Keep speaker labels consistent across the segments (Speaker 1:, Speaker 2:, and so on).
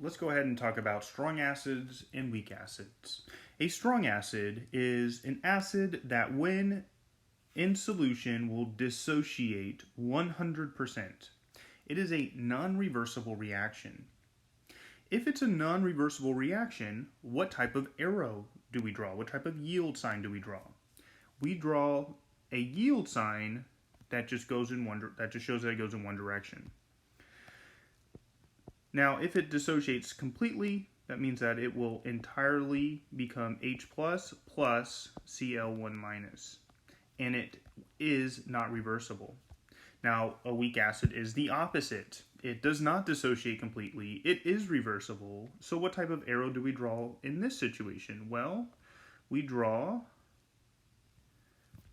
Speaker 1: let's go ahead and talk about strong acids and weak acids. A strong acid is an acid that, when in solution, will dissociate 100%. It is a non-reversible reaction. If it's a non-reversible reaction, what type of arrow do we draw? What type of yield sign do we draw? We draw a yield sign that just shows that it goes in one direction. Now, if it dissociates completely, that means that it will entirely become H plus Cl1 minus, and it is not reversible. Now, a weak acid is the opposite. It does not dissociate completely. It is reversible. So what type of arrow do we draw in this situation? Well, we draw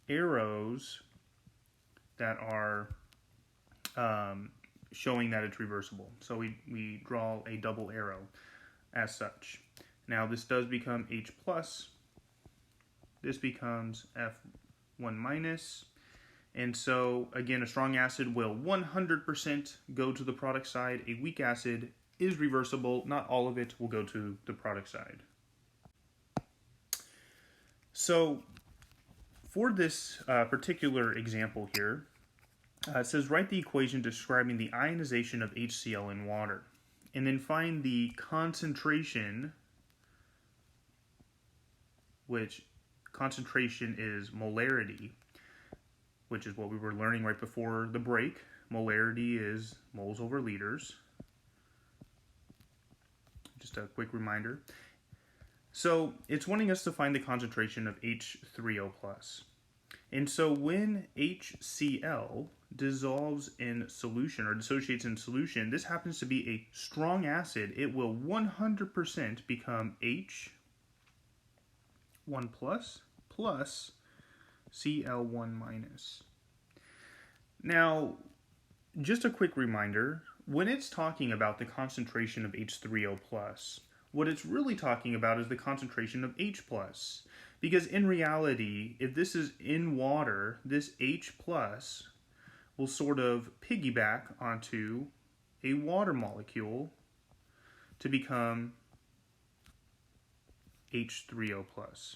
Speaker 1: arrows that are showing that it's reversible. So we draw a double arrow as such. Now this does become H plus. This becomes F1 minus. And so again, a strong acid will 100% go to the product side. A weak acid is reversible. Not all of it will go to the product side. So for this particular example here, it says write the equation describing the ionization of HCl in water, and then find the concentration, which concentration is molarity, which is what we were learning right before the break. Molarity is moles over liters. Just a quick reminder. So it's wanting us to find the concentration of H3O+. And so when HCl dissolves in solution or dissociates in solution, this happens to be a strong acid. It will 100% become H1 plus Cl1 minus. Now, just a quick reminder, when it's talking about the concentration of H3O+, what it's really talking about is the concentration of H+. Because in reality, if this is in water, this H+ will sort of piggyback onto a water molecule to become H3O+.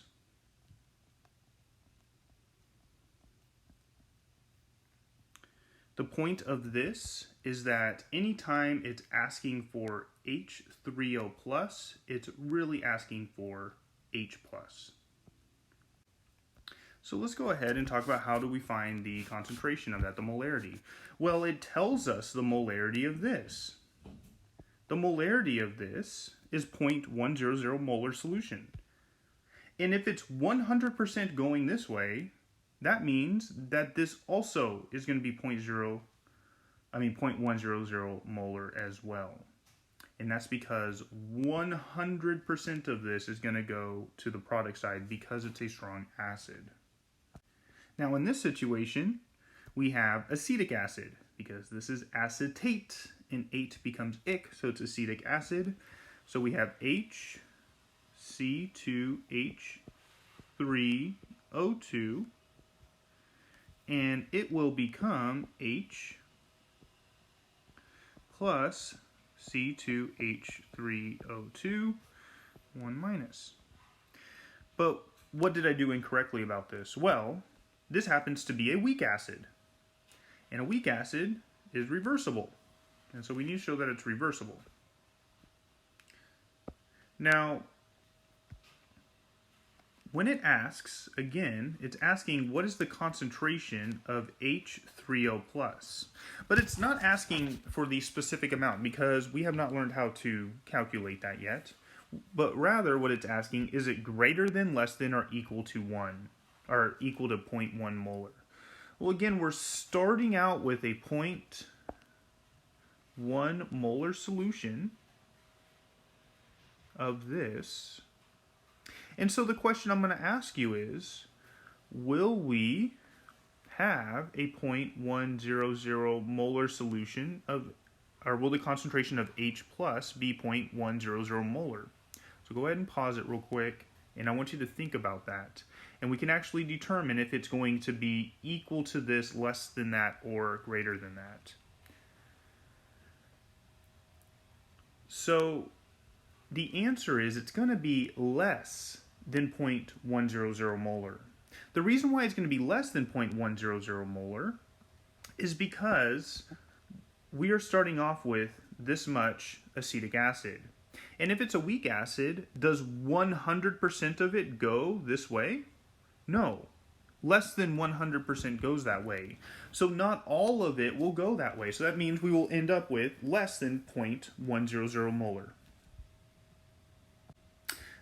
Speaker 1: The point of this is that anytime it's asking for H3O+, it's really asking for H+. So let's go ahead and talk about how do we find the concentration of that, the molarity. Well, it tells us the molarity of this. The molarity of this is 0.100 molar solution. And if it's 100% going this way, that means that this also is going to be 0.100 molar as well. And that's because 100% of this is going to go to the product side because it's a strong acid. Now in this situation, we have acetic acid because this is acetate and ate becomes ic, so it's acetic acid. So we have HC2H3O2, and it will become H plus C2H3O2, 1 minus. But what did I do incorrectly about this? Well, this happens to be a weak acid, and a weak acid is reversible, and so we need to show that it's reversible. Now, when it asks, again, it's asking what is the concentration of H3O+. But it's not asking for the specific amount because we have not learned how to calculate that yet. But rather what it's asking, is it greater than, less than, or equal to 1? Or equal to 0.1 molar? Well, again, we're starting out with a 0.1 molar solution of this. And so the question I'm going to ask you is, will we have a 0.100 molar solution of, or will the concentration of H plus be 0.100 molar? So go ahead and pause it real quick, and I want you to think about that. And we can actually determine if it's going to be equal to this, less than that, or greater than that. So The answer is it's going to be less than 0.100 molar. The reason why it's going to be less than 0.100 molar is because we are starting off with this much acetic acid. And if it's a weak acid, does 100% of it go this way? No. Less than 100% goes that way. So not all of it will go that way. So that means we will end up with less than 0.100 molar.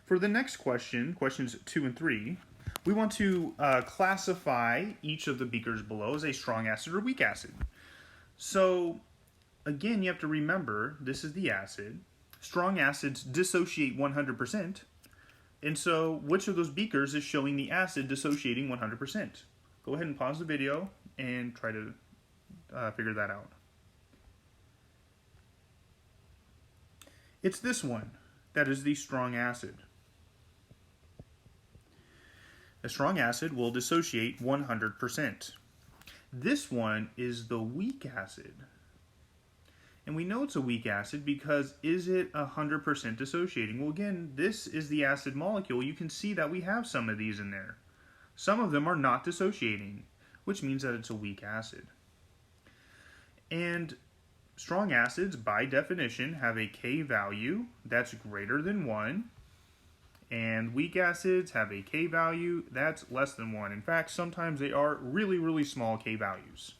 Speaker 1: For the next question, questions 2 and 3, we want to classify each of the beakers below as a strong acid or weak acid. So again, you have to remember this is the acid. Strong acids dissociate 100%. And so which of those beakers is showing the acid dissociating 100%? Go ahead and pause the video and try to figure that out. It's this one. That is the strong acid. A strong acid will dissociate 100%. This one is the weak acid. And we know it's a weak acid because is it 100% dissociating? Well, again, this is the acid molecule. You can see that we have some of these in there. Some of them are not dissociating, which means that it's a weak acid. And strong acids, by definition, have a K value that's greater than 1. And weak acids have a K value that's less than 1. In fact, sometimes they are really, really small K values.